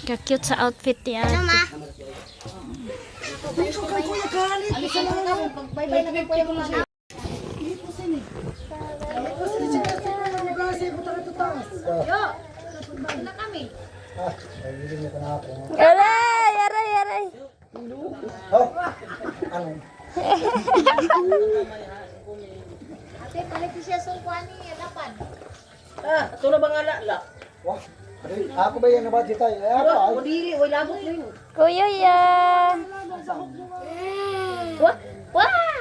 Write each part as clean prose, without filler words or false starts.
Ka-cute sa outfit ni ate. Aray! Aray! Aray! Ate, palit siya sa kwani, dapat. Ito na ba nga lala? Wah, ako ba yan na budget tayo? Ako, O dili, o lagot na yun. Kuya yan! Wah! Wah!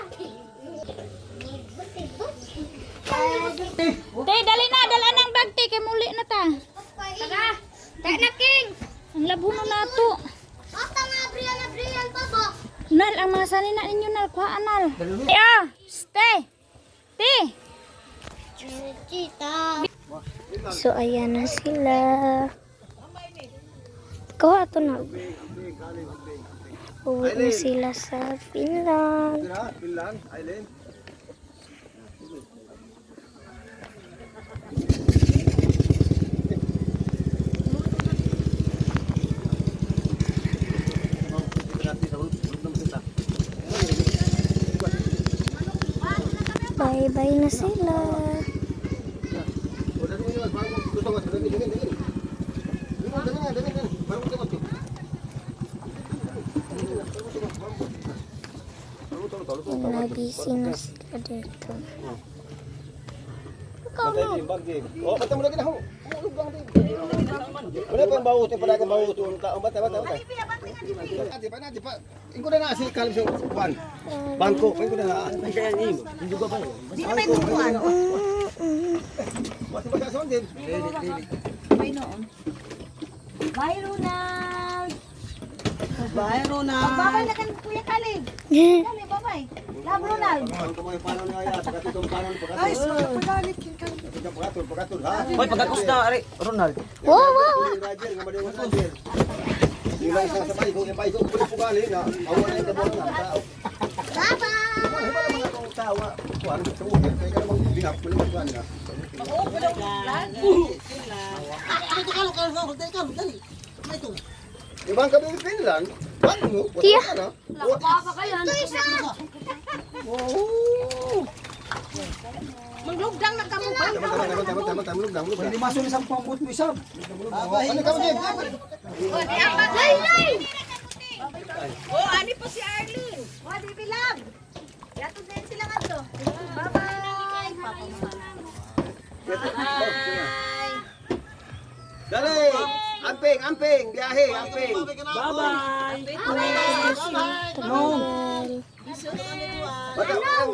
Te, dali na! Dala ng bag, te. Kay muli na ta. Taga! Taga na, King! Ang labo na nato. Ata nga, Brian, babo! Nal, ang mga sanina ninyo, Nal. Kuha, Nal. Ah! Stay! Te! Chita! So, ayan na sila. Kuha ito na. Uwi na sila sa Finland. Finland, Island. Bye-bye na sila. Nabisi na sila dito. Oh, patay mo lagi na ho. Wala pa ang bawo, tayo pala ka bawo ito. Bata. Di pa. Ingko na na si Kalib sa ban. Bangko, ingko na na. Hindi ko ba? Di na may tungkuan. Basta sa son din. May noon. Bye, Ronald! Bye, Rona. Babay na kan Kuya Kalib. Dali, babay. Love, Ronald. Kamay paano na kaya? Pagkatong paano pagkatong. Ay, pagalit King Kalib. Pagkatong ha. Hoy, pagkakusta, ari, Ronald. Wow! Roger, nga madewang Roger. Sila isang sabay ko, ipay ko pugali na. Awan na ito na tao. Bye-bye! Ano ba mga kong tawa? Kuan sa ulit, kaya ka namang binap ko naman kuan na. Ibang kami ng Finland, ano mo? Tiya. Nakapapa kayo. Ito isa! Manglugdang na kamo ba? Tama. Hindi maso isang pambut mo isang. Ano ka mo din? Lay! Oh, ani po si Arlene. Oh, di bilang. Yato din sila nga to. Bye-bye. Bye. Dali! Amping! Biyahe, amping! Bye-bye.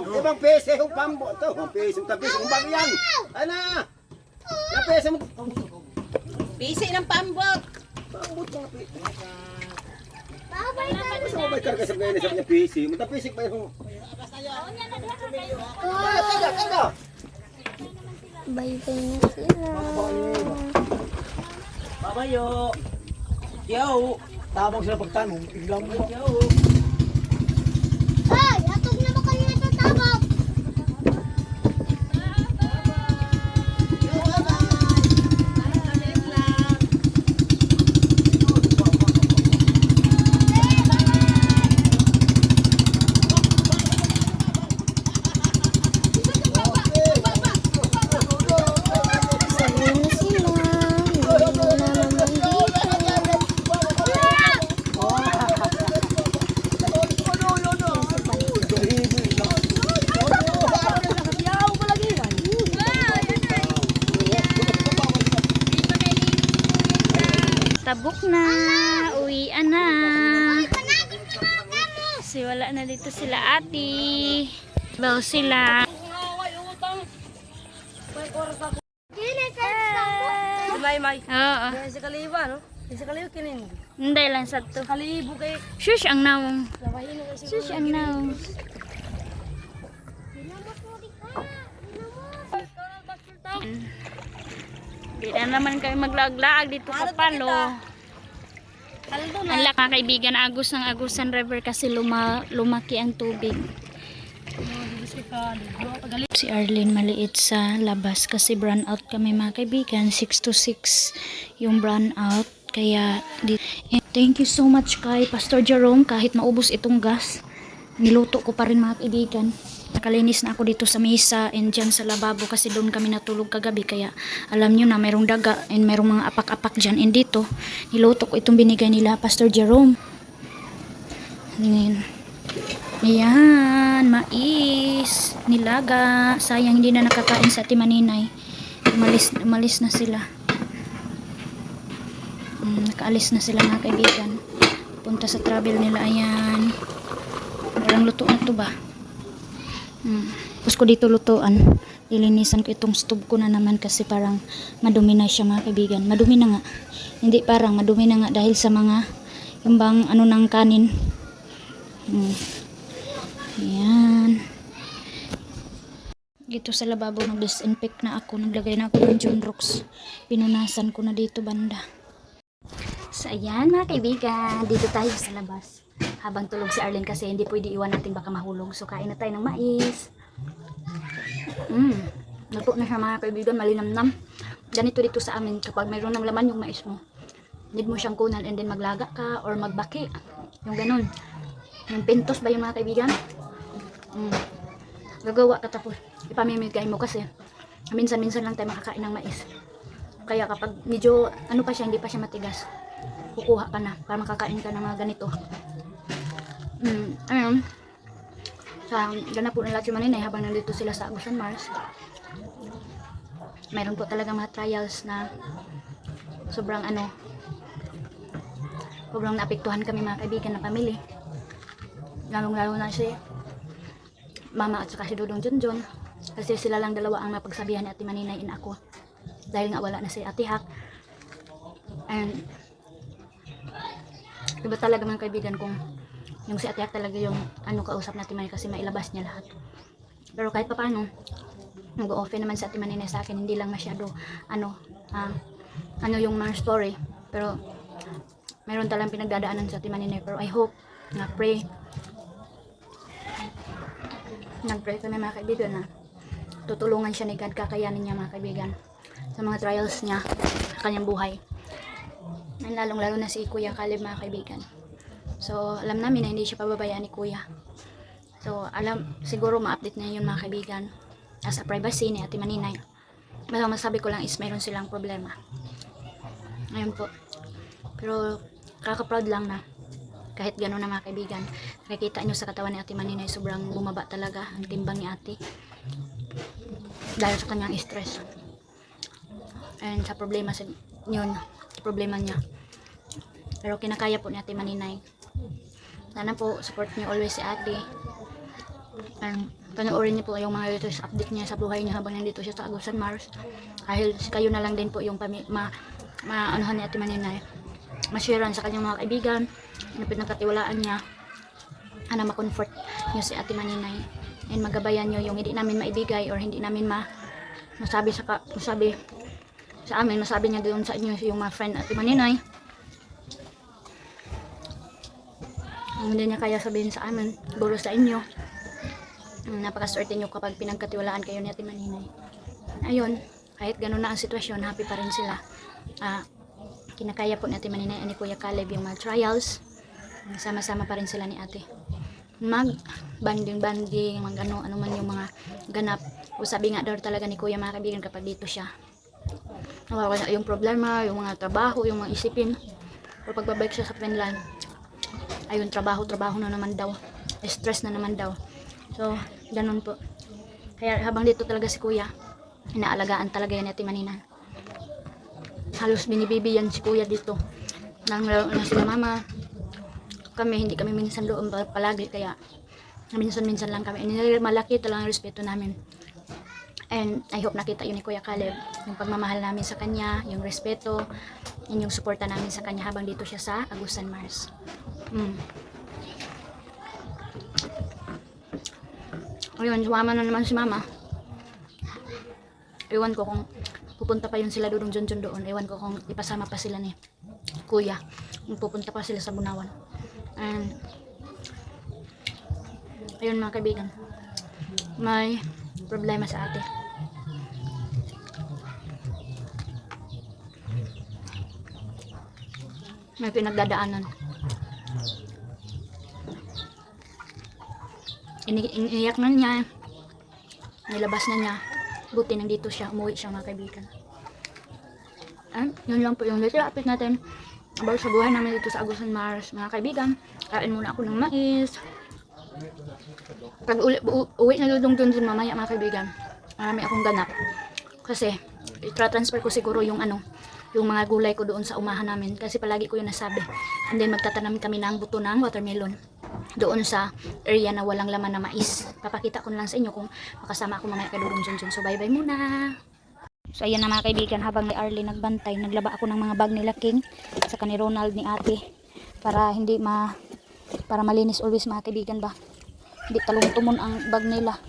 Ibang pese yung pambo. Ito, ang pese yung tapis. Ang bagyan. Ano? Yung pese mo. Bisi ng pambot. Pambot mga pese. Bye-bye na. Gusto mo ba karga sa ngayon sa kanya pese? Matapisik pa yung... Taga! Bye-bye na sila. Bye-bye, yo. Yo. Tabang sila pagtanong. Iglang mo. Yo. Ay, atog na ba kayo ito tabak? Sabi na sila. Hindi na naman dito. Tabok na. Uwian na. Kasi wala na dito sila ate. Baw sila. May. Oo. Sa kaliba, no? Sa kaliba kinin. Hindi lang sa to. Kalibo kay Shush ang nawong. labahin kasi. Shush ang nawong. Di na naman kami maglaag-laag dito sa Palo. Ang laka kaibigan, agos ng Agusan River kasi lumaki ang tubig. Si Arlene maliit sa labas kasi brown out kami mga kaibigan, 6 to 6 yung brown out. Kaya, thank you so much kay Pastor Jerome. Kahit maubos itong gas, niluto ko pa rin mga kaibigan. Nakalinis na ako dito sa mesa and dyan sa lababo kasi doon kami natulog kagabi. Kaya alam nyo na mayroong daga and mayroong mga apak-apak dyan. And dito, niluto ko itong binigay nila Pastor Jerome. Ayan, mais, nilaga. Sayang hindi na nakakain sa Ate Maninay. Umalis na sila. Nakaalis na sila mga kaibigan. Punta sa travel nila. Ayan. Parang luto na to ba? Tapos ko dito lutuan. Lilinisan ko itong stove ko na naman kasi parang madumi na siya mga kaibigan. Madumi na nga. Hindi parang madumi na nga dahil sa mga yung bang ano ng kanin. Ayan. Dito sa lababo nag-disinfect na ako. Naglagay na ako ng Junrox. Pinunasan ko na dito banda. So ayan mga kaibigan. Dito tayo sa labas. Habang tulog si Arlene kasi hindi pwede iwan natin baka mahulog. So kain na tayo ng mais. Luto na siya mga kaibigan. Malinamnam. Ganito dito sa amin kapag mayroon ng laman yung mais mo. Need mo siyang kunan and then maglaga ka or magbaki. Yung ganun. Yung pintos ba yung mga kaibigan? Gagawa ka tapos ipamimigay mo kasi minsan-minsan lang tayo makakain ng mais. Kaya kapag medyo ano pa siya, hindi pa siya matigas, kukuha ka na para makakain ka ng mga ganito. Ayun. Sa ganap po nila si Maninay habang nandito sila sa Agusan Mars. Mayroon po talaga mga trials na sobrang sobrang naapektuhan kami mga kaibigan na pamilya. Lalong-lalo na si Mama at saka si Dudong Junjun. Kasi sila lang dalawa ang mapagsabihan ni Ate Maninay and ako. Dahil nga wala na si Ate Hak. And iba talaga mga kaibigan kung yung si Ate Hak talaga yung kausap na Ate Maninay kasi mailabas niya lahat. Pero kahit pa paano, nag-o-offer naman si Ate Maninay sa akin. Hindi lang masyado yung mga story. Pero mayroon talagang pinagdadaanan sa Ate Maninay. Pero I hope nag-pray kami mga kaibigan na tutulungan siya ni God, kakayanin niya mga kaibigan sa mga trials niya sa kanyang buhay. And lalong-lalo na si Kuya Caleb mga kaibigan. So alam namin na hindi siya pababayaan ni Kuya. So siguro ma-update na yun mga kaibigan as a privacy ni Ate Maninay. Masabi ko lang is mayroon silang problema. Ayun po. Pero kaka-proud lang na kahit gano'n na mga kaibigan, nakikita nyo sa katawan ni Ate Maninay sobrang bumaba talaga ang timbang ni Ate dahil sa kanyang stress and sa problema problema niya. Pero kinakaya po ni Ate Maninay. Sana po support niyo always si Ate and panoorin niyo po yung mga latest update niya sa buhay niya habang nandito siya sa Agusan Mars. Dahil kayo na lang din po yung maanuhan ni Ate Maninay, ma-sharean sa kanyang mga kaibigan na pinagkatiwalaan niya na ma-comfort niyo si Ate Maninay and magabayan niyo yung hindi namin maibigay or hindi namin masabi sa amin, masabi niya doon sa inyo yung mga friend Ate Maninay. Hindi niya kaya sabihin sa amin, siguro sa inyo. Napakaswerte niyo kapag pinagkatiwalaan kayo ni Ate Maninay. Ayun, kahit gano'n na ang sitwasyon, happy pa rin sila. Kinakaya po ni Ate Maninay ni Kuya Caleb yung mga trials. Sama-sama pa rin sila ni Ate. Mag-banding, ano man yung mga ganap. O sabi nga daw talaga ni Kuya mga kaibigan kapag dito siya, nawawala yung problema, yung mga trabaho, yung mga isipin. O pagbabalik siya sa Finland, ayun, trabaho na naman daw. Stress na naman daw. So, ganun po. Kaya habang dito talaga si Kuya, inaalagaan talaga yan ni Ate Maninay. Halos binibibi yan si Kuya dito. Nang sila Mama, hindi kami minsan doon palagi, kaya minsan lang kami. Malaki talagang respeto namin. And I hope nakita yun ni Kuya Caleb, yung pagmamahal namin sa kanya, yung respeto, yung suporta namin sa kanya habang dito siya sa Agusan Mars. Ayun, sumama na naman si Mama. Ewan ko kung pupunta pa yun sila Dudong Junjun doon. Ewan ko kung ipasama pa sila ni Kuya. Kung pupunta pa sila sa Bunawan. And ayun mga kaibigan, may problema sa Ate. may pinagdadaanan. Iniyak na niya. Nilabas na niya. Buti nandito siya. Umuwi siya mga kaibigan. Yun lang po yung little update natin about sa buhay namin dito sa Agusan Mars. Mga kaibigan, kain muna ako ng mais. Pag uwi na doon mamaya mga kaibigan, marami akong ganap. Kasi, i-transfer ko siguro yung yung mga gulay ko doon sa umahan namin. Kasi palagi ko yung nasabi. And then magtatanim kami ng buto ng watermelon doon sa area na walang laman na mais. Papakita ko na lang sa inyo kung makasama ako mamaya kadulong dyan. So bye bye muna. So ayan na mga kaibigan, habang ni Arlie nagbantay, naglaba ako ng mga bag nila King sa ni Ronald ni ate para para malinis always mga kaibigan ba. Hindi talong-tumon ang bag nila.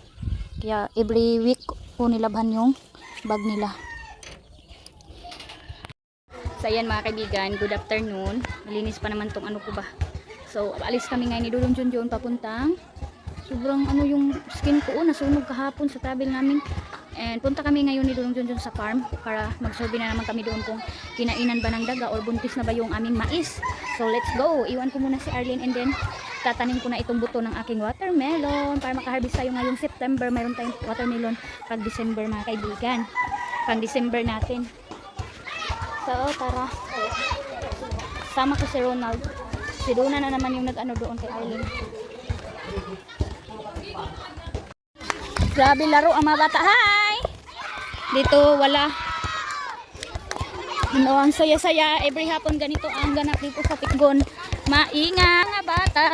Kaya every week ko nilabhan yung bag nila. So ayan mga kaibigan, good afternoon. Malinis pa naman tong ko ba. So alis kami ngayon ni Dulong Junjun papuntang. Sobrang yung skin ko nasunog kahapon sa tabil namin. And punta kami ngayon ni Dulong Junjun sa farm para mag-survey na naman kami doon kung kinainan ba ng daga or buntis na ba yung aming mais. So let's go. Iwan ko muna si Arlene and then tatanim ko na itong buto ng aking watermelon para makaharvest tayo ngayong September. Mayroon tayong watermelon pag December mga kaibigan. Pang December natin. So tara. Sama ko si Ronald. Si Duna na naman yung nag-ano doon kay Arlene. Grabe laro ang mga bata. Hi! Dito wala. Ang saya-saya. Every hapon ganito ang ganap dito sa Tikgon. Mainga nga bata.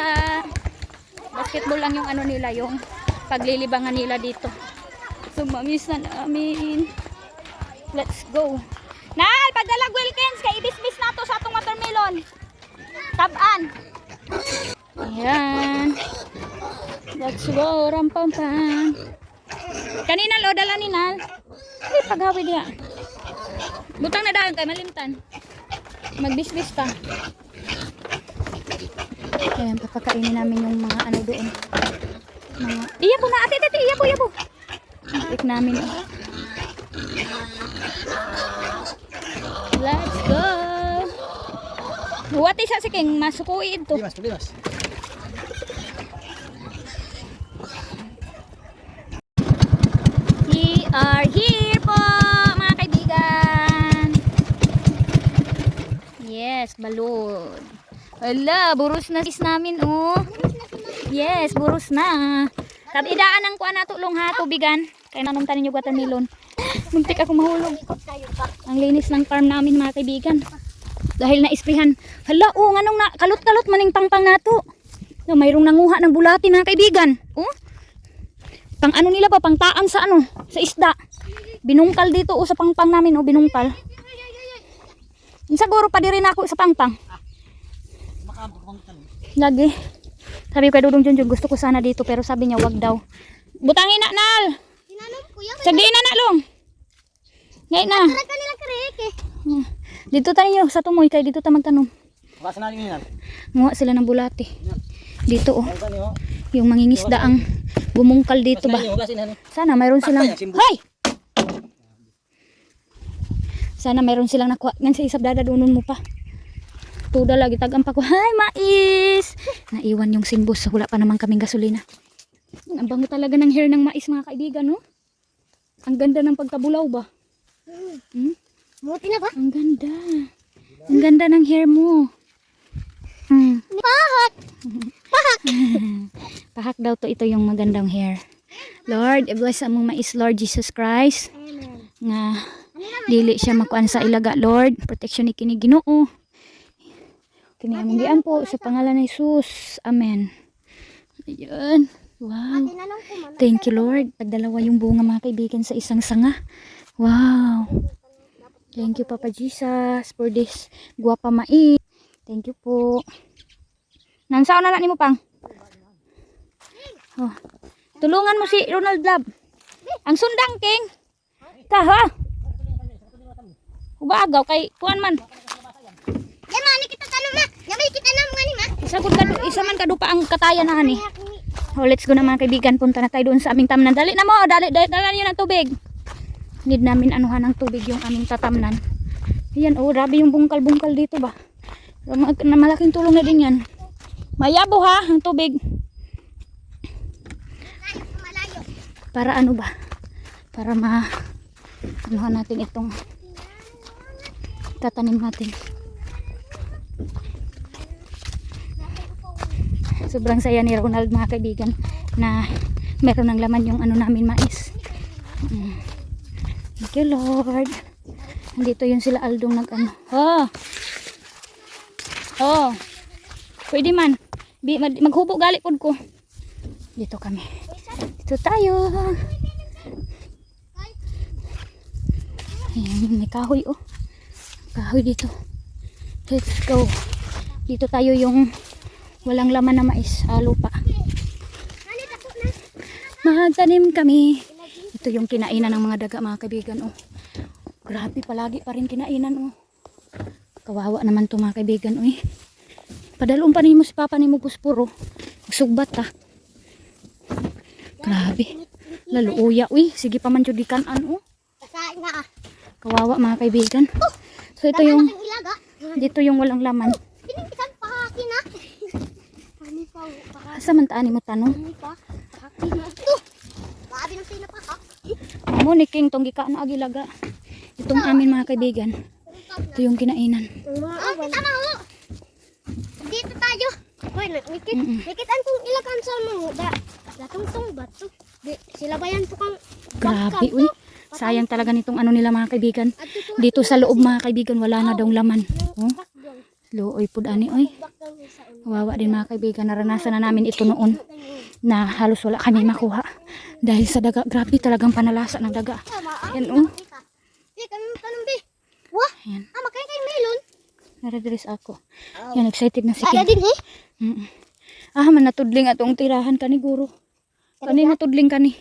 Basketball lang yung nila, yung paglilibangan nila dito. So mamiss na namin. Let's go. Nal, pagdalag Wilkins, kay ibis-bis na to sa atong watermelon. Taban. Ayan. Let's go. Rampampam. Kanina lo, dala ni Nal. Ay, paghawi diya. Butang na dahil kay malimtan. Magbis-bis ka. Ayan, papakainin namin yung mga doon. Iya po na, ate, iya po. Tik namin. Let's go. What is sa king masukuin to? Limas. We are here po mga kaibigan. Yes, balon. Hala, buros na sis namin oh. Yes, buros na. Sabi idaanan ko na tulong ha, tubigan. Kaya nanumtanin yung watermelon. Muntik ako mahulog. Ang linis ng farm namin mga kaibigan. Dahil na-isprihan. Hala, nganong na kalot-kalot maning pangpang nato. No, mayroong nanguha ng bulati mga kaibigan. Oh. Pang nila pa, pang taan sa sa isda. Binungkal dito sa pangpang namin binungkal. Siguro pa rin ako sa pangpang. Lagi. Sabi ko kay Dudong Junjun, gusto ko sana dito pero sabi niya wag daw. Butangin na Nal. Sagdiin na Long. Ngayon na. Dito tayo sa tumoy kay dito ta magtanom. Nguha sila ng bulati. Dito yung mangingisda ang bumungkal dito ba. Sana mayroon silang Hay! Sana mayroon silang nakuha. Ngan sa isab dada doon mo pa. Tuda lagi tagampa ko. Hay mais! Naiwan yung simbos. Wala pa naman kaming gasolina. Ang bango talaga ng hair ng mais mga kaibigan no? Ang ganda ng pagkabulaw ba? Muti na ba? Ang ganda. Ang ganda ng hair mo. Pahak! Pahak daw to, ito yung magandang hair. Lord, i-bless among mais Lord Jesus Christ. Amen. Nga dili siya makuan sa ilaga Lord. Protection ni kini Ginoo. Kini among giampo sa pangalan ni Jesus. Amen. Ayun. Wow. Thank you Lord. Pagdalawa yung bunga mga kaibigan sa isang sanga. Wow. Thank you Papa Jesus for this guwapa mais. Thank you po. Nansaon na ni mo pang? Oh. Tulungan mo si Ronald Lab. Ang sundang king. Ka ha? Ubagaw kay kuan man. Yamani kita tanong ma. Yamay kita nam ngani ma. Isa man kadupa ang katayan na ani. Oh, let's go na mga kaibigan. Punta na tayo doon sa aming tamnan. Dali na mo. Dali niyo ng tubig. Need namin anuhan ng tubig yung aming tatamnan. Ayan, rabi yung bungkal-bungkal dito ba. Malaking tulong na din yan. Mayabo ha, ang tubig. Para ano ba? Para anuhan natin itong tatanim natin. Sobrang saya ni Ronald mga kaibigan na meron ng laman yung ano namin mais. Thank you Lord. Nandito yun sila Aldong nag ano. Oh. Pwede man. Maghubo gali pod ko. Dito kami. Dito tayo. Ayan, may kahoy oh. Kahoy dito. Let's go. Dito tayo yung walang laman na mais, lupa. Magtanim kami. Ito yung kinainan ng mga daga mga kaibigan oh. Grabe palagi pa rin kinainan oh. Kawawa naman to mga kaibigan oh. Padalong pa mo si papa ni mo puspuro. Magsugbat ta. Grabe. Lalo uya uy. Sige pa man jud gikan-an oh. Kawawa mga kaibigan. So ito yung dito yung walang laman. Asa man taan mo tanong? Amo ni King tong gikaan na agilaga. Itong amin mga kaibigan. Ito yung kinainan. Dito tayo. Hoy, nakitaan kong ilakan sa mga datong bato. Sila ba yan po kang Grabe uy. Sayang talaga nitong ano nila mga kaibigan. Dito sa loob mga kaibigan wala na daw laman. Oh. Looy pud ani oy. Kawawa din mga kaibigan. Naranasan na namin ito noon na halos wala kami makuha dahil sa daga. Grabe talagang panalasa ng daga. Yan oh. Wah, Ayan. makain kayo melon. Naradress ako. Yan excited na si Kaya King. din Manatudling atong tirahan kani guro. Kani natudling kani.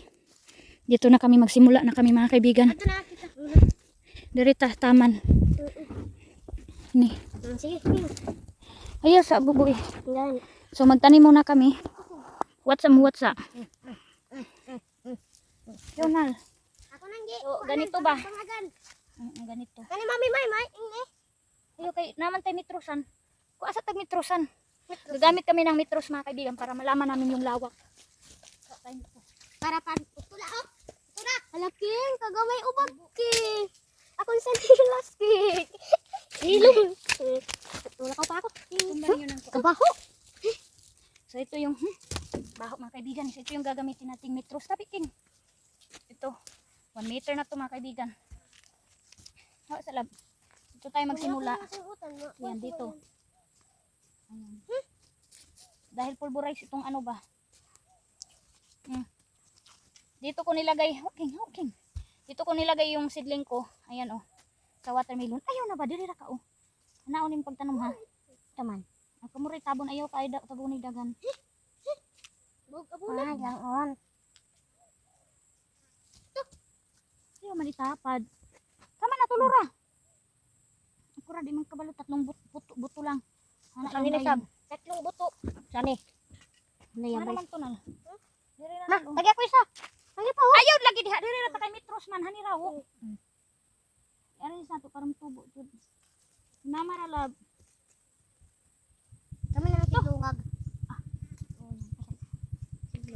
Dito na kami magsimula na kami mga kaibigan. Ito na kita. Dirita taman. Ni. Sige. Ayaw sa bubuy. Yan. So magtanim muna kami. What's up? Jonal. Ako nang gi. So, ganito ba? Pangagan. Ganito. Kani mami may. Ayaw kay naman tayo mitrosan. Kung asa tag mitrosan. Gagamit kami ng mitros mga kaibigan para malaman namin yung lawak. Para pan utula oh. Utula. Halaking kagaway ubag ki. Akon sa nilas ki. Ilong. Utula ka pa ako. Kabaho. So ito yung baho mga kaibigan. So ito yung gagamitin nating mitros. Tapi King. Ito. 1 meter na to mga kaibigan. Hawa sa lab. Ito tayo magsimula. Yan dito. Ayan. Dahil pulverize itong ano ba. Dito ko nilagay. King. Dito ko nilagay yung seedling ko. Ayan oh. Sa watermelon. Ayaw na ba? Dili ra ka oh. Anaon yung pagtanom ha. Taman. Ang kamuray tabon ayaw kay tagunay dagan. Lang on. Ayaw man itapad. Tama na tulura. Ako ra di man kabalo tatlong buto lang. Sani na sab. Tatlong buto. Sani. Ano yan Ano man to na? Diri Ma, na. lagi ako isa. Lagi pa oh. Ayaw lagi diha diri ra ta kay mitros man hani raw. Ari sa to karon tubo jud. Mama ra lab. Kami na kitungag.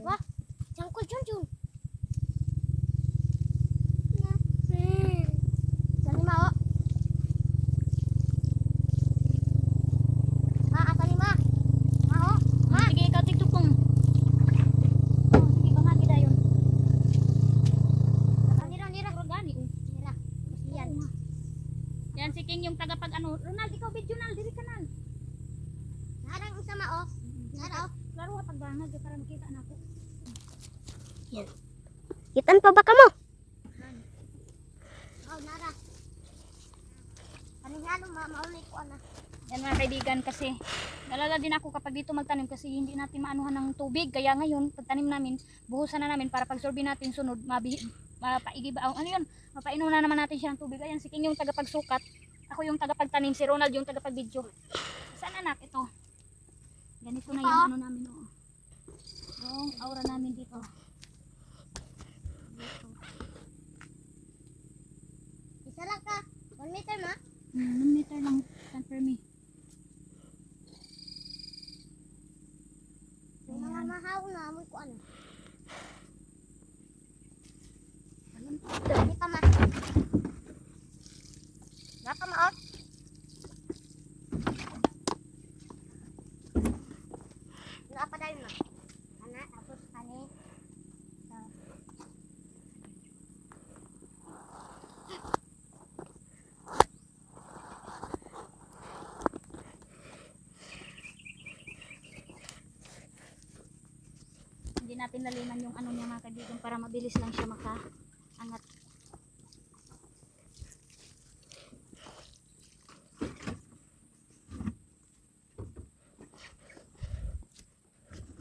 Wah, jangkul jun. Sani ma oh. Ma, asani ma. Ma oh. Sige ikaw tigtupong. Sige pamagi dayon. Nira. Gani oh. Nira. Yan. Yan si King yung tagapag ano. Ronald ikaw video nal diri kanal. Narang isa ma oh. Nara oh. Klaro ha pagbangag para makita nako. Kitan pa ba ka mo? Oh, nara. Ano maulit ko na. Yan mga kaibigan kasi nalala din ako kapag dito magtanim kasi hindi natin maanuhan ng tubig. Kaya ngayon pagtanim namin buhusan na namin para pag sorbi natin sunod mapaigiba. Ano yun? Mapainom na naman natin siya ng tubig. Ayan si King yung tagapagsukat. Ako yung tagapagtanim. Si Ronald yung tagapag-video. Saan anak ito? Ganito na yung ano namin. Oh. Yung aura namin dito. Isa lang ka. 1 meter ma. 1 meter lang. Stand for me. Mahaw na, amoy ko ano. Hindi pa ma. Napa maot. Napa dahil ma. Ana, tapos kani. Hindi natin laliman yung ano niya mga kaibigan para mabilis lang siya makaangat.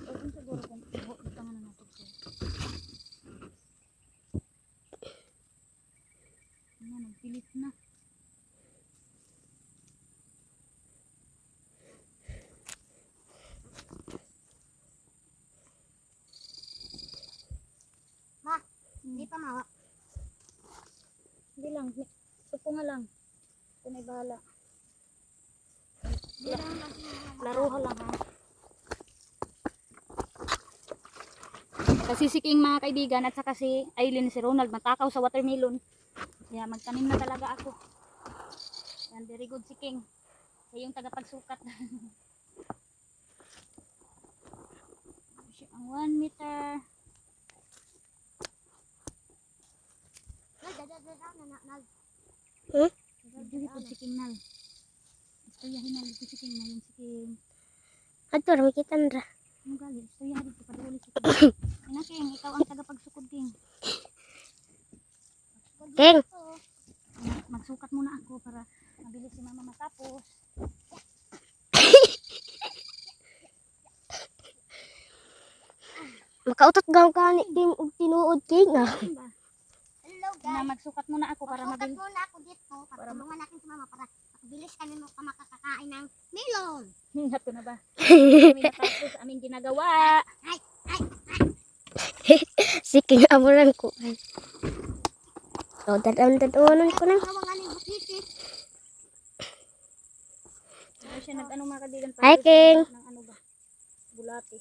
Okay, siguro kung ito nga na natin siya. Ayan, nagpilit na. Hindi pa mawa. Hindi lang. Ito nga lang. Ito na bahala. Laruha lang ha. Kasi si King mga kaibigan at saka si Aileen, si Ronald matakaw sa watermelon. Kaya magtanim na talaga ako. Yan, very good si King. Siya yung tagapagsukat. Siya ang 1 meter. Dili po si King Nal. Istoryahin na dito si King na yung si King. Ato, rami kita nra. Ano gali? Istoryahin dito paduli si King. Ina King, ikaw ang tagapagsukod King. King! Magsukat muna ako para mabilis si mama matapos. Makautot gaw ka ni King og tinuod King ah. Ano ba? Hello Na magsukat muna ako para Magsukat mabilis. muna ako dito para tulungan natin si mama para mabilis kami makakakain ng melon. Hato na ba? Kami natapos sa aming ginagawa. Si King amulan ko. So, dadaon ko na. Ano siya nag-ano mga kaibigan? Hi, King. Ng ano ba? Bulati.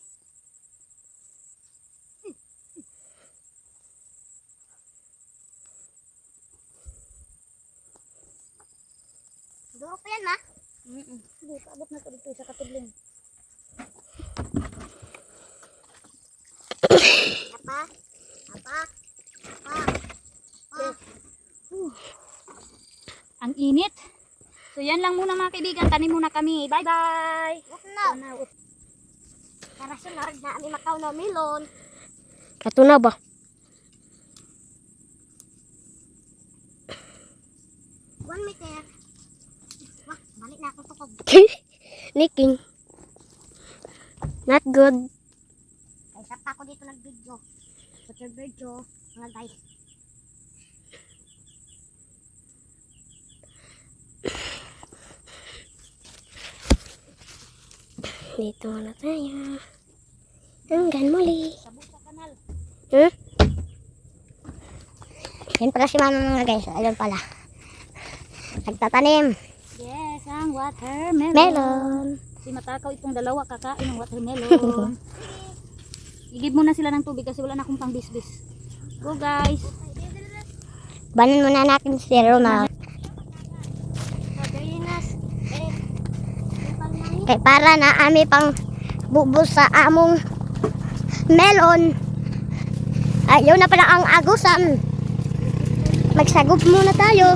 Duro pa yan, ma. Sige, paabot na ko dito sa katudling. Apa? Apa? Ang init. So yan lang muna mga kaibigan. Tanim muna kami. Bye-bye. Na. Para sunod na kami makaw na melon. Kato na ba? 1 meter. Wah, balik na ako tukog. Niking. Not good. Ay, sa pa ako dito nag-video. Photo video, mga guys. Dito na tayo. Hanggang muli. Sabo sa kanal. Yan pala si mama mga guys. Ayun pala. Nagtatanim. Yes, ang watermelon. Melon. Si matakaw itong dalawa kakain ng watermelon. Igib muna sila ng tubig kasi wala na akong pang-bisbis. Go guys. Banan muna natin si Ronald. Kay para na ami pang bubos sa among melon. Ayaw na pala ang agusan. Magsagop muna tayo.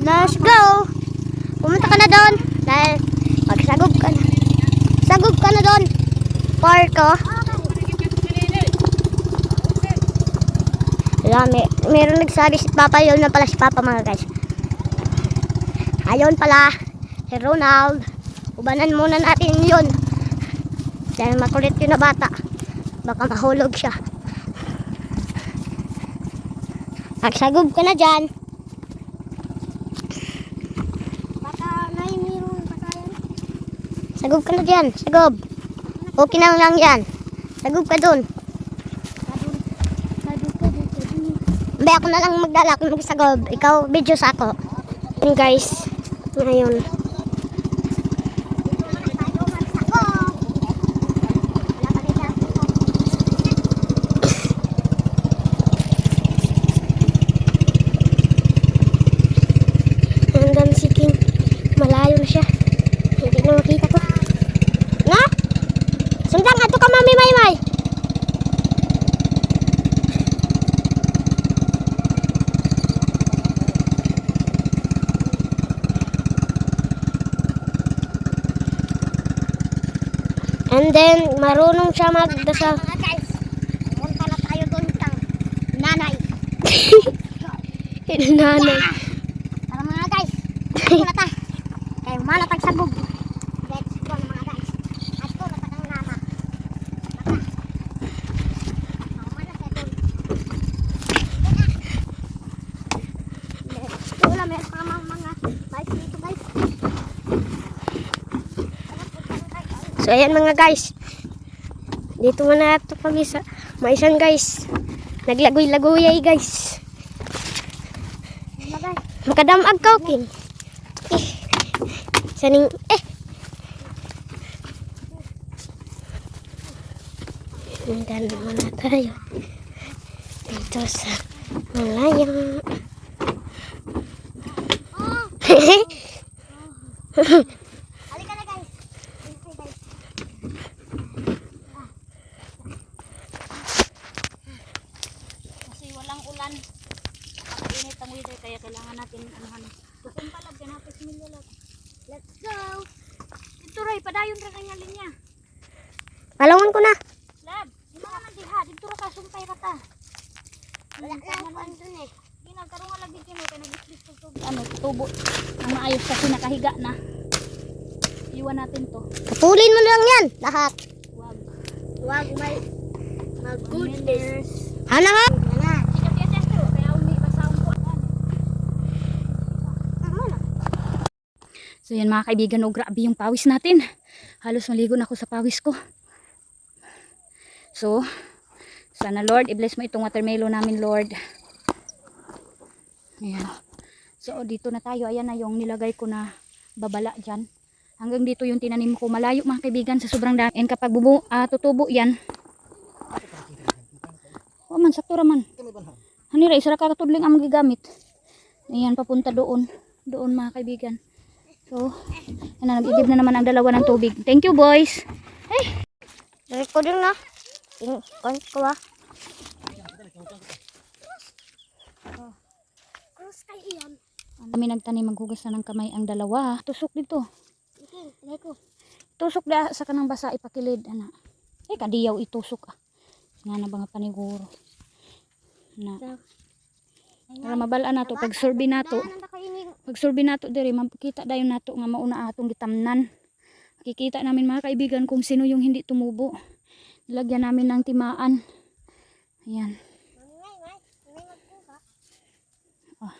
Let's go. Pumunta ka na doon. Dahil magsagop ka na. Sagop ka na doon. Porko. Meron nagsabi si Papa. Yun na pala si Papa mga guys. Ayun pala si Ronald. Ubanan muna natin yun. Dahil makulit yun na bata. Baka mahulog siya. Magsagub ka na dyan. Baka na yung meron patayan. Sagub ka na dyan. Sagub. Okay na lang yan. Sagub ka dun. Hindi ako na lang magdala kung magsagub. Ikaw video sa ako. Yun guys. Ngayon. makita ko. Na? Sundang ato ka Mami Maymay. And then, marunong siya magdasal. Mga guys, punta na tayo doon kang nanay. Nanay. Tara mga guys, dito na ta. Kaya malatag sa bug. Let's go na mga guys. Let's go na ta kang nana. Tara. Ako man na sa doon. Let's go na, meron pa mga bike dito guys. So, ayan mga guys. Dito muna ito kami sa maisan guys. Naglagoy-lagoyay guys. Mga guys, Makadamag ka, King. Saning, Hindan muna tayo. Dito sa Malaya. halika na guys. Hey guys. Kasi walang ulan. Napakainit ang weather kaya kailangan natin anuhan. Doon pala, ganapit milya lang. Let's go. Dito ray, padayon ra kanya linya. Palangon ko na. Lab, di mo naman diha. Dito ra ka, sumpay ra ta. Wala na ako andun eh. Di nagkaroon nga lagi kimo kay nag-split ko ano, tubo. Ang maayos kasi nakahiga na. Iwan natin to. Pulin mo lang yan. Lahat. Wag. Wag may Goodness. Hana ka? na. Sikat yan siya pero kaya umi basaon ko. So yan mga kaibigan, oh, grabe yung pawis natin. Halos maligo na ako sa pawis ko. So, sana Lord, i-bless mo itong watermelon namin, Lord. Ayan. So, dito na tayo. Ayan na yung nilagay ko na babala dyan. Hanggang dito yung tinanim ko. Malayo mga kaibigan sa sobrang dami. And kapag tutubo yan. O man, sakto raman. Hanira, isa ra kakatudling ang magigamit. Ayan, papunta doon. Doon mga kaibigan. So, ayan na, nag-igib na naman ang dalawa ng tubig. Thank you, boys. Hey! Recording na. Tingkon ko ah. Cross kay iyon. Kami nagtanim, maghugas na ng kamay ang dalawa. Tusok dito. Okay, lagay ko. Tusok da sa kanang basa ipakilid ana. Kadiyaw itusok ah. Nga na ba nga paniguro. Na. Para mabalaan nato pag survey nato. Daanan na kayo ni Pag survey nato diri makita dayon nato nga mauna atong gitamnan. Makikita namin mga kaibigan kung sino yung hindi tumubo. Lagyan namin ng timaan. Ayan. Oh.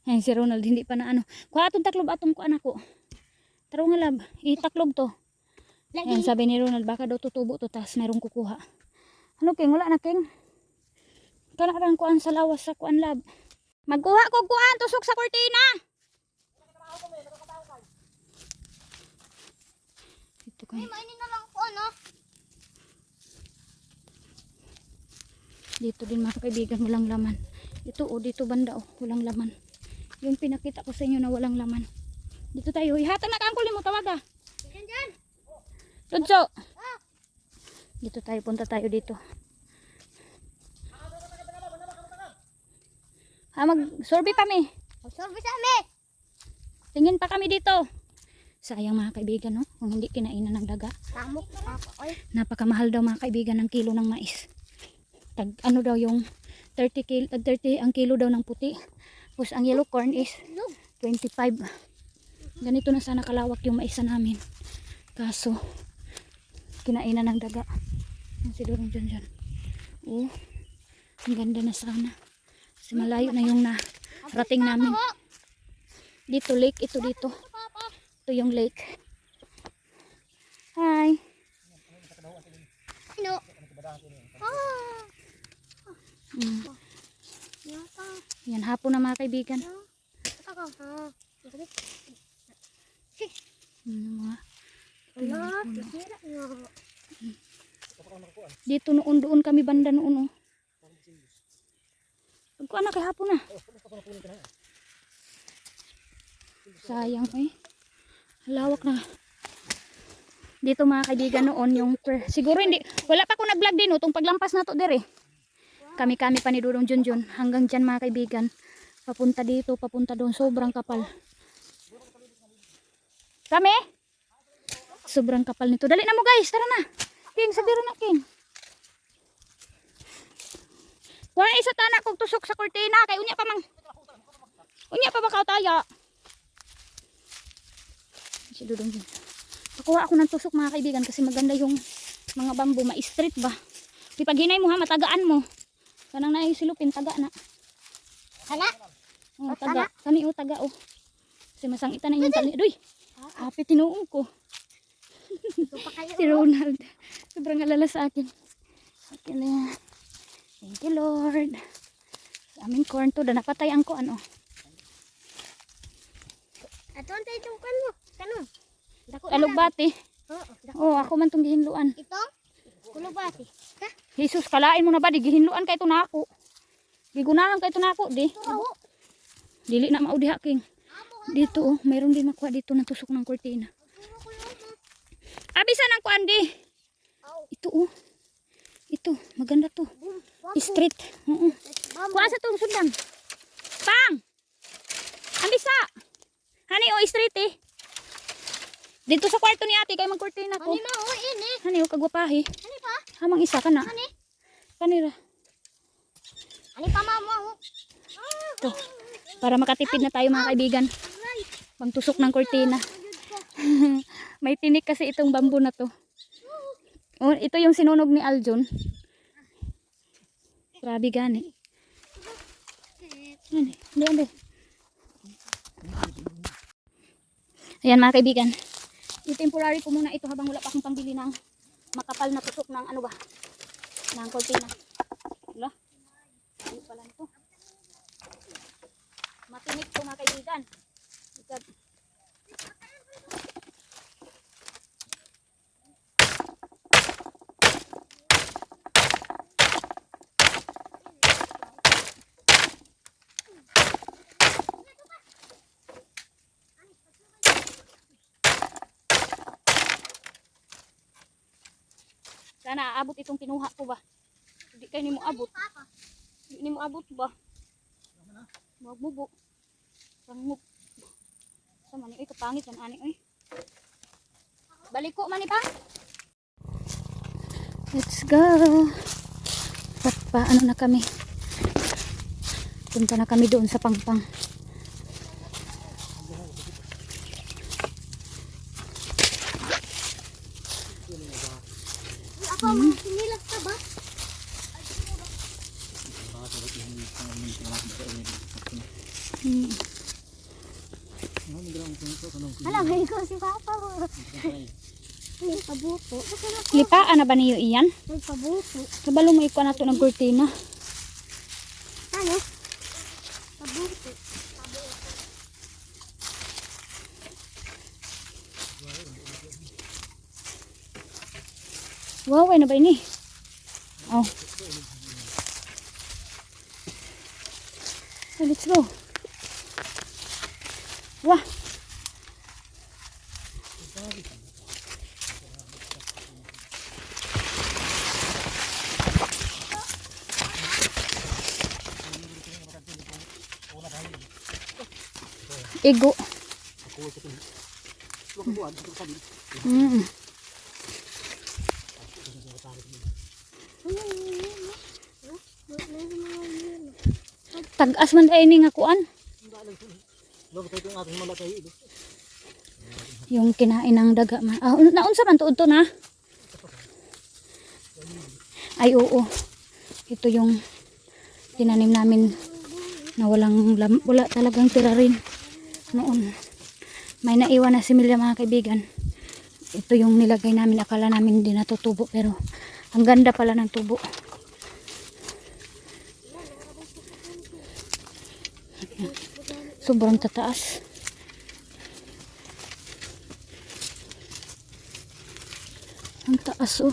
Ayan si Ronald hindi pa na ano. Kuha atong taklob atong kuan ako. Taro nga lab, itaklob to. Ayan, sabi ni Ronald, baka daw tutubo to, tas merong kukuha. Ano, King? Wala na, King. Kanarang kuan sa lawas sa kuan lab. Magkuha ko kuan, tusok sa kortina. Ito kayo. mainin na lang ko ano. Dito din mga kaibigan, walang laman. Ito, oh, dito banda, oh, walang laman. Yung pinakita ko sa inyo na walang laman. Dito tayo. Ihatag na kangkulin mo, tawag ah. Diyan. Tudso. Dito tayo, punta tayo dito. Mag-survey kami. Service amin. Tingin pa kami dito. Sayang mga kaibigan, no? Kung hindi kinainan ng daga. Tamok ako. Oy. Napakamahal daw mga kaibigan ng kilo ng mais. Ano daw yung 30 ang kilo daw ng puti. Tapos ang yellow corn is 25. Ganito na sana kalawak yung maisa namin. Kaso, kinainan ng daga. Ang silurong dyan. Oh, ang ganda na sana. Kasi malayo na yung narating namin. Dito lake, ito dito. Ito yung lake. Hi. Ano? Yan, hapon na mga kaibigan. Ako. Mga Wala. dito noon, doon kami banda noon. Oh. Pagkuha na kay hapon na. Sayang eh. Lawak na. Dito mga kaibigan noon yung siguro hindi wala pa ako nag-vlog din utong paglampas na to dire. Kami-kami pa ni Dudong Junjun hanggang diyan mga kaibigan. Papunta dito, papunta doon, sobrang kapal. Kami? Sobrang kapal nito. Dali na mo guys, tara na. King, sabiro na King. Wala isa tanak kog tusok sa kurtina kay unya pa mang. Unya pa ba ka taya? Si Dudong Junjun. Pakuha ako ng tusok mga kaibigan kasi maganda yung mga bamboo, ma-straight ba. Di pag hinay mo ha, matagaan mo. Kanang naisilupin, taga na. Hala? Oh, taga. Kani o taga o. Kasi masangita na yung tali. Aduy! Happy tinuong ko. Ito pa kayo. Si Ronald. Sobrang alala sa akin. Okay na. Thank you Lord. Sa aming corn to, da napatay ang ko ano. Ato ang tayo yung kan mo. Kano? Dako na. Alugbati. Oo. Oh, ako man tong gihinluan. Ito? Kulubati. Ha? Jesus, kalain mo na ba? Di gihinluan kay ito na ako. Gigunahan kay ito na ako. Di. Ito. Dili na maudi haking. Dito oh, mayroon din makuha dito na tusok ng kurtina. Abisan ang kuan di. Ito oh. Ito, maganda to. Straight. Oo. Kuha sa tong sundan. Pang! Ambisa! Hani oh, straight eh. Dito sa kwarto ni ate kay magkurtina ko. Ani na o, ini. Hani oh, kagwapahi. Ani pa? Hamang isa ka na. Ani? Kanira. Ani pa mamo. Ito. Para makatipid na tayo mga kaibigan. Pangtusok ng kurtina. May tinik kasi itong bamboo na to. Oh, ito yung sinunog ni Aljon. Grabe gani. Yan. Ayan mga kaibigan. I-temporary ko muna ito habang wala pa akong pambili ng makapal na tusok ng ano ba? Ng kurtina. Wala. Ano pala ito? Matinik to mga kaibigan. Sana aabot itong kinuha ko ba? Hindi kayo ni mo abot. Hindi ni mo abot ba? Magbubo. Pangmup. Sama ni, kapangit yan ani, oy. Balik ko man pa. Let's go. Paano na kami? Punta na kami doon sa Pangpang. Ako mga sinilag ka ba? Alam, may ko si Papa mo. May pabuto. Lipaan na ba niyo iyan? May pabuto. Kabalo mo ikaw na ito ng kurtina. Ano? Pabuto. Wow, ay na ba ini? Oh. So, let's go. Wah. Ego. Tagas man tayo ni nga kuan. Yung kinain ng daga man. Ah, naunsa man tuod to na? Ay oo. Ito yung tinanim namin na wala talagang tira rin noon. May naiwan na similya mga kaibigan. Ito yung nilagay namin. Akala namin hindi natutubo pero ang ganda pala ng tubo. Sobrang tataas. Ang taas oh.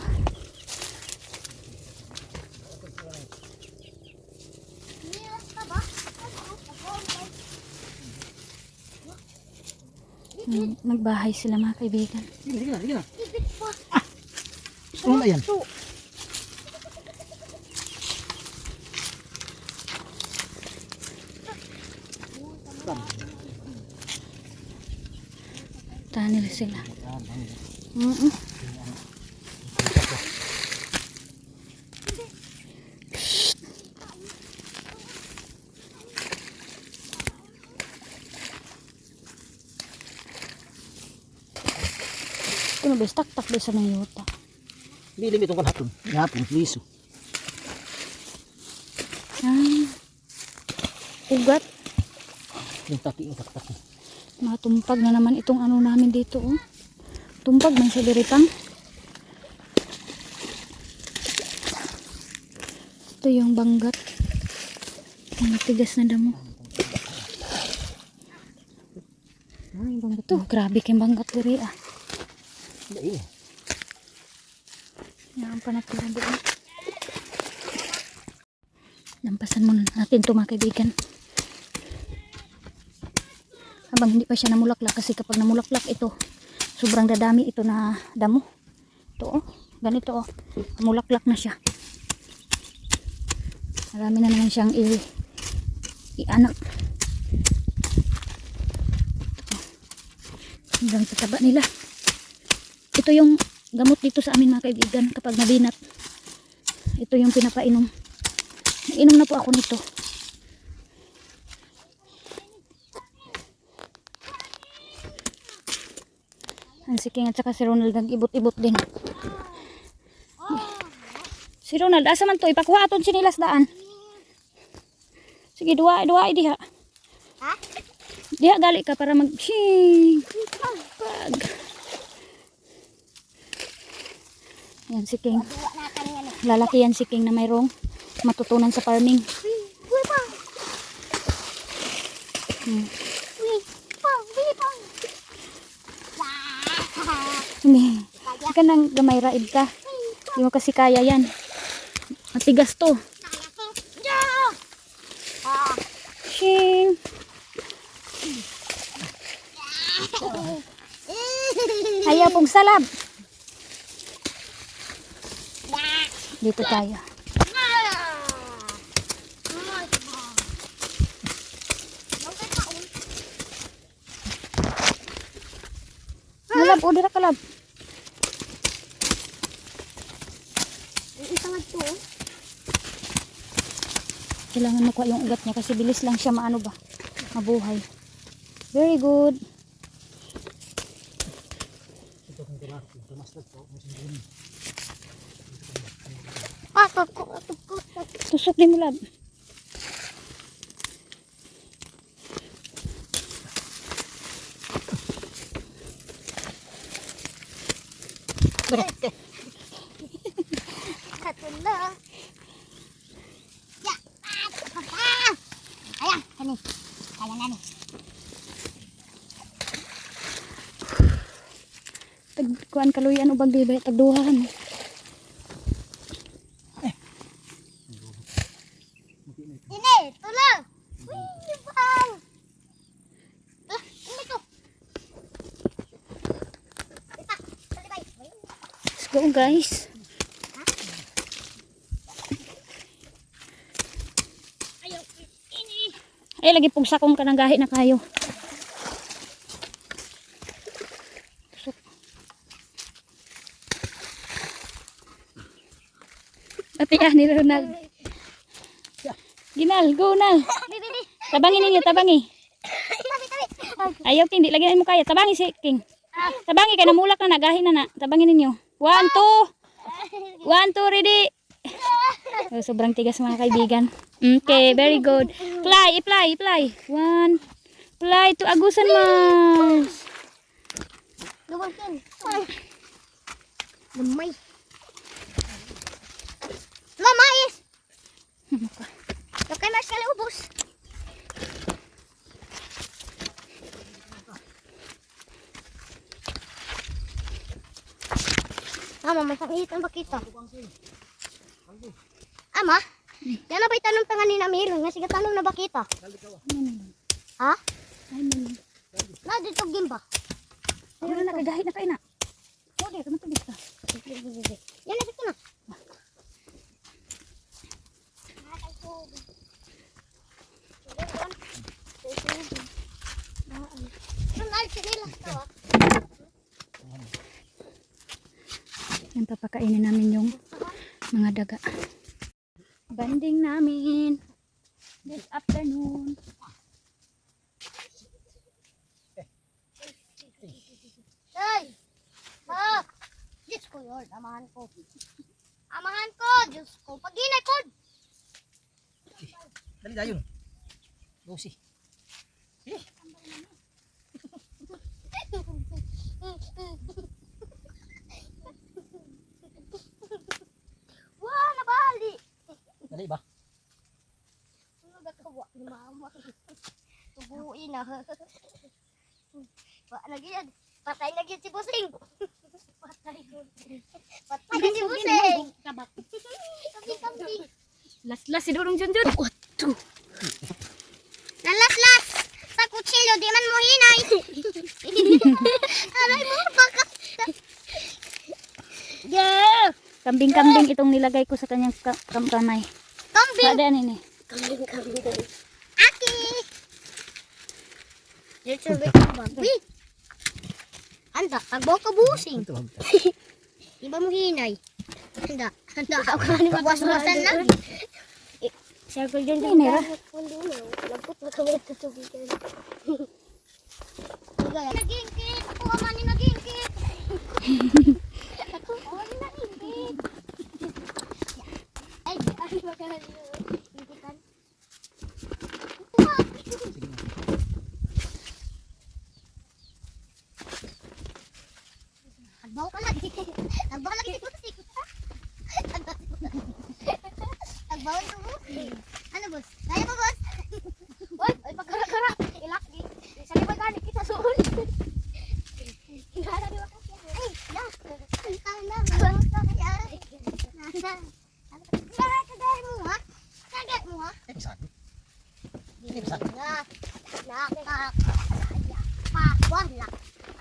Nagbahay sila mga kaibigan. Sige na. Ano na yan? Tanil sila. Mm-mm. Kuno bes tak bes sa yuta. Bilim itong kanhapon. Hapon, liso. Ah. Ugat. Yung taki, yung taki. Matumpag na naman itong ano namin dito, oh. Tumpag man sa diritang. Ito yung banggat. Ang tigas na damo. Ito, grabe kayong banggat diri, ah. Hindi. Yan pa natira doon. Lampasan muna natin ito, mga kaibigan. Habang hindi pa siya namulaklak, kasi kapag namulaklak ito, sobrang dadami ito na damo. Ito, oh, ganito, oh, namulaklak na siya. Marami na naman siyang i-anak. Hanggang tataba nila. Ito yung gamot dito sa amin, mga kaibigan, kapag nabinat. Ito yung pinapainom. Inom na po ako nito. Ang siking at saka si Ronald nag-ibot-ibot din. Si Ronald, asa man to? Ipakuha aton sinilas daan. Sige, dua diha. Ha? Diha gali ka para mag-shing. Pag. Yan si King. Lalaki yan si King na mayroong matutunan sa farming. Hindi ka nang gamay raid ka. Hindi mo kasi kaya yan. Matigas to. Shing. Ayaw pong salab. Dito tayo. Nalab, o dira kalab. Kailangan makuha yung ugat niya kasi bilis lang siya maano ba, mabuhay. Very good. Tusok din mo lab. Tagkuan kaluyan o bagdi ba tagduhan. Ini, tulong. Uy, bang. Ini tuh. Let's go guys. Ay lagi pong sakong ka ng gahi na kayo. Ate ni Ronald. Ginal, go Nal. Tabangi ninyo, tabangi. Ayaw King, di lagi na mo kaya. Tabangi si King. Tabangi kay namulak na nagahin na na. Tabangi ninyo. 1, 2. 1, 2, ready. Oh, sobrang tigas mga kaibigan. Okay, very good. Fly, fly, fly. 1. Fly to Agusan Mars. Gawin. Lemay. Lamais. Kay mas kali ubos. Ama, masakit ang bakita. Ama, yan na ba'y tanong tangan ni Namiro? Nga sige tanong na bakita. Ha? Na, dito gimba. Ayun na, nagagahi na kayo na. Oh, di, kamatulog ka. Yan, lapit ko na. Yan, papakainin namin yung mga daga. Banding namin this afternoon. Hey! Ha! Diyos ko, Lord. Amahan ko. Amahan ko! Diyos ko. Pag-inay ko! Dali dayon. Lucy. Wah! Nabali! Dali ba? Ano gagawa ni mama? Tubuin na. Lagi yan. Patay na yun si Busing. Patay na si Busing. Kambing. Las si Durong Junjun. Nalaslas sa kutsilyo, di man mo hinay. Aray mo, baka. Yeah! Kambing-kambing itong nilagay ko sa kanyang kamay. Kambing. Paadaan ini. Kambing. Aki. Dito ba ito babi? Anda, pagbaw ka busing. Di ba mo hinay? Anda. Pagwas-wasan lang. Circle dyan Hindi na. Lagpot na kami ito tubigan. Nagingkit! Ako ang mani nagingkit! Ako ang nagingkit! Ay, ay, magkakaroon yung ingkitan. Agbaw ka lagi. Agbaw lagi si Kusik. Agbaw ito mo. Ano, boss? Kaya mo, boss? Oy, pagkara-kara. Ilaki. Sa libay ka, kita suon. Ingara di ba kasi? Ay, na. Ang kaya. Kagay mo, ha? Kagay mo, ha? Eh, sabi. Wala.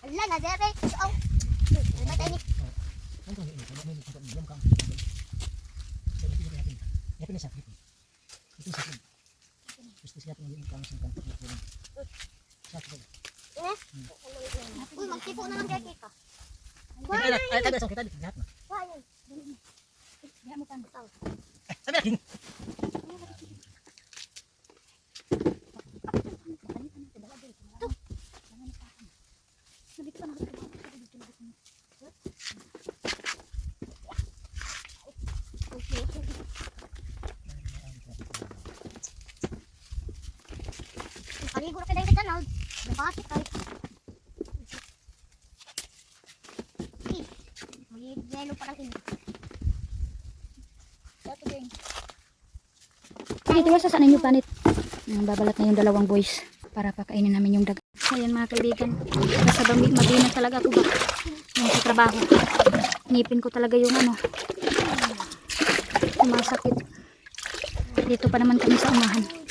Ala na dere. So, matay ni. Ano to? Ano to? Diam ka. Ya pinasa. Itu sakit. Gusto siya tingin kang singkan. Sakit. Uy, magtipo na lang kay kita. Ay, tabi sa kita lahat na. Wala. Diyan mo kan. Sabi akin. Paligo na kayo kita na. Napakit tayo. May yelo pa lang ini. Sige, tiwasa saan ninyo panit. Babalat na yung dalawang boys para pakainin namin yung daga. Ayan mga kaibigan. Basta mabina talaga ako ba? Yung sa trabaho. Ngipin ko talaga yung ano. Sumasakit. Dito pa naman kami sa umahan.